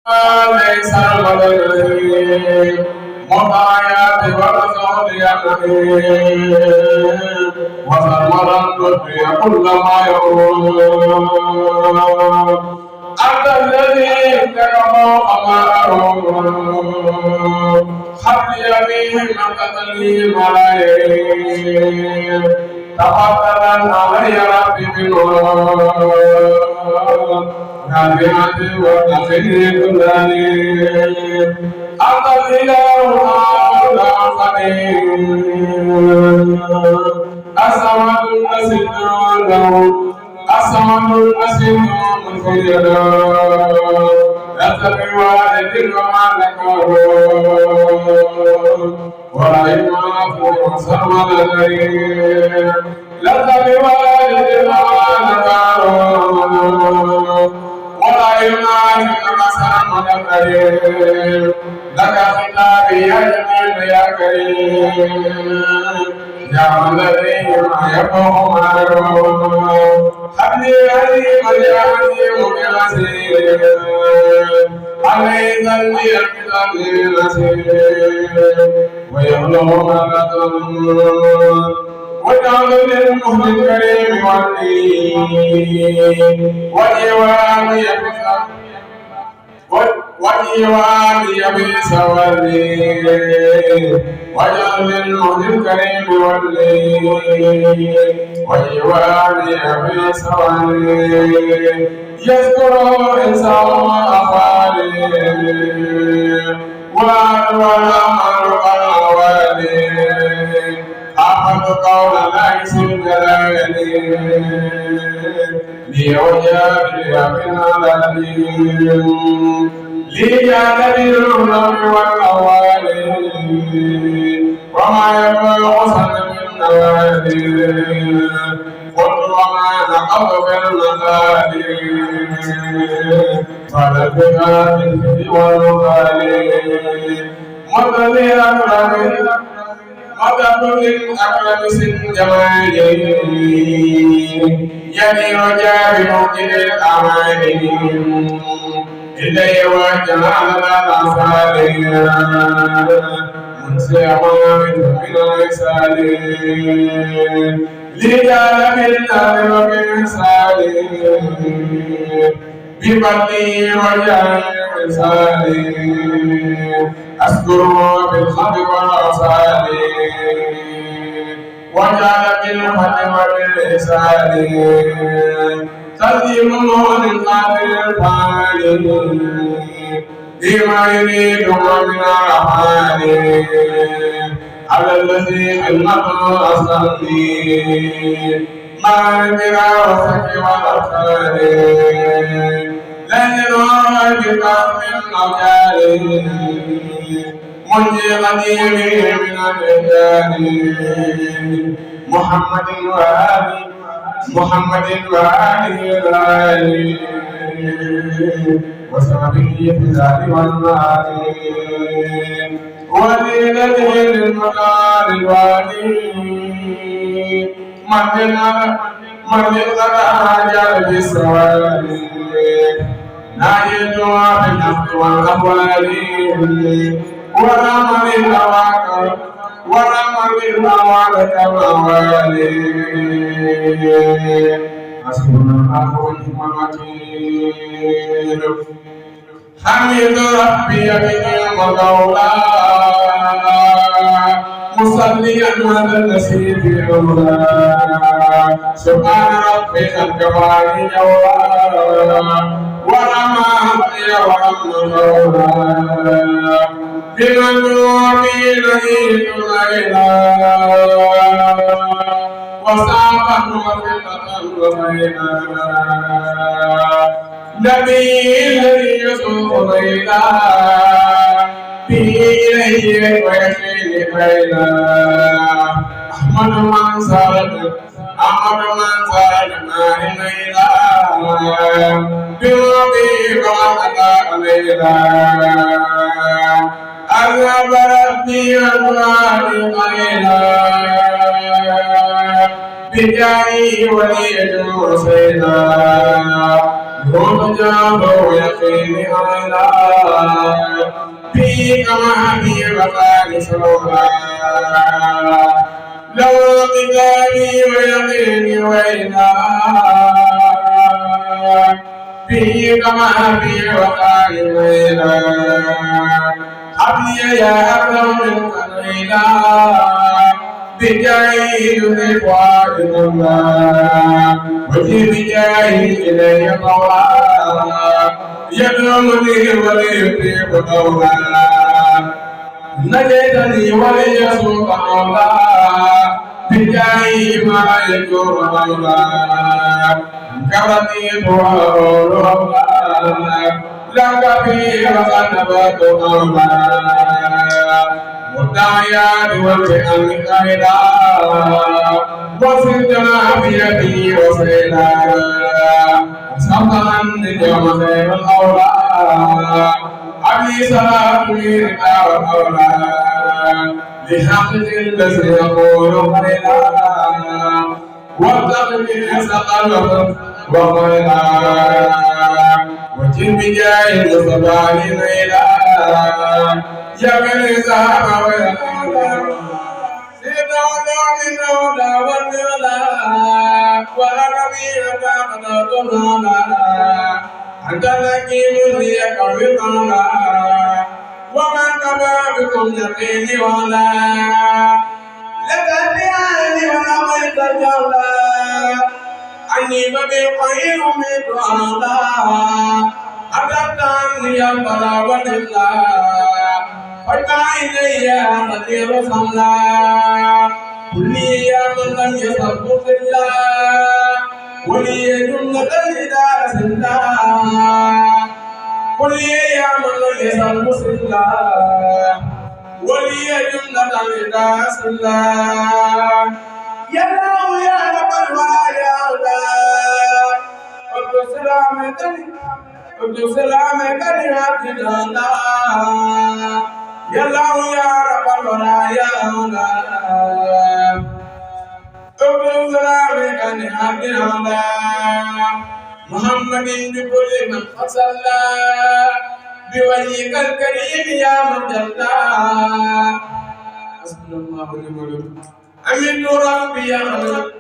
ليس المدرسين مطايات ورسول يمين وثمرا تدري كل ما يقول أنت الذي اتقوا أمارهم حبل يمين قتلي ملايين تفضلا علي ربي بالنور نافعة وتخير الدليل أنت الإله القدير الصمد الأسد له الصمد الأسد منفرد لست بوالد وما ذكره ولا يماث صمد الغير لست بوالد وما ذكره ولا يماثل صمد الغير لك خطابي يا جميل يا كريم يا الذي ما يفهم حبلي عليم يا عليم بالعسير علي ذنبي الكتاب بالعسير ويبلغ ما لا تظن واجعل للمهد الكريم والإيوان والإيوان بسوري واجعل للمهد الكريم والإيوان بسوري يذكر إنسان أفعالي والأمر والأوالي أحمد قول ليس الجلال لي وجابي من العالمين لي جانبي الرب والأوالي وما يبلغ سن من نوالي قلت وما نقض في المثالي فلبها بالفي والمثالي مدني أكرم مدد للأكرم سن جمالي يلي رجاء بموجد الأماني إلي وجعل الأصالي منسي أمامي من الرسالين لجعل بالله وبإحساني بفضلي وجعل إحساني أذكره بالخط والأصال وجعل بالفتح وبالإحسان تقديمه للقادر الفاني بما يريد من الرحمن على الذي خدمته أصلي مع البرى والسك والأرسال لن يرى بقلب الأوكال منجي قديمي من الرجال محمد وآله الآلي وصحبه في الآل والمال وليلته للمقال الوالي من للغدا بالسوال ناجيتها بالنفس والأقوال ورمى بالأوان كالأوالي حسبنا الله ونعم الوكيل حمد ربي بنعم مولاه مصليا على النسيب أولاه سبحان ربك الجبار جواه ورمى مولاه بمنوبي لهيب ليلا وساقه وفقة وغيلا نبي الذي يسوق ليلا به إليه ويشيل خيلا أحمد من سالت نار ليلا بربي فأتى ليلا أذهب ربي أموال قليلا بجاهي ولي سيدا ومجاب ويقين على في كما في وقال سلوها لو كتابي ويقين وإله في كما في وقال وإله حبلي يا أكرم منك الإله بجاهي بفؤاد الله وبجاهي إلي طوى يدعوني وليطيب قولا نجيتني وليسوق قولا بجاهي ما يجور قولا كرتي وأقول قولا لك في وقنبت قولا والدعيات والفئن خيرا وصدنا بيدي وصيلا سبحا اليوم خير الأولى أبي صلاة منك والأولى لحق الذي يقول خيرا والتقي سقل وخيرا وجن بجاه المصطفى ليلا يا من زهر ويلا سيدنا من هدى والملا ولا كبير تقدرنا أنت الحكيم ليقوي القولا ومن كفى بكم يقين ولا لتدعي ولا غيث الجولا أني ببقير من الله أتتني البلاء والإلا فجأ إلي نذير صلى قل لي يا من لم يصب صلى ولي جملة الهدى صلى قل لي يا من لم يصب صلى ولي جملة الهدى صلى يا الله يا رب الولايا قد سلامك لعبدنا يا الله يا رب الولايا قد سلامك لعبدنا محمد بكل من صلى بوجهك الكريم يا من جل حسبنا الله ونعم الوكيل أمين ربي يا رب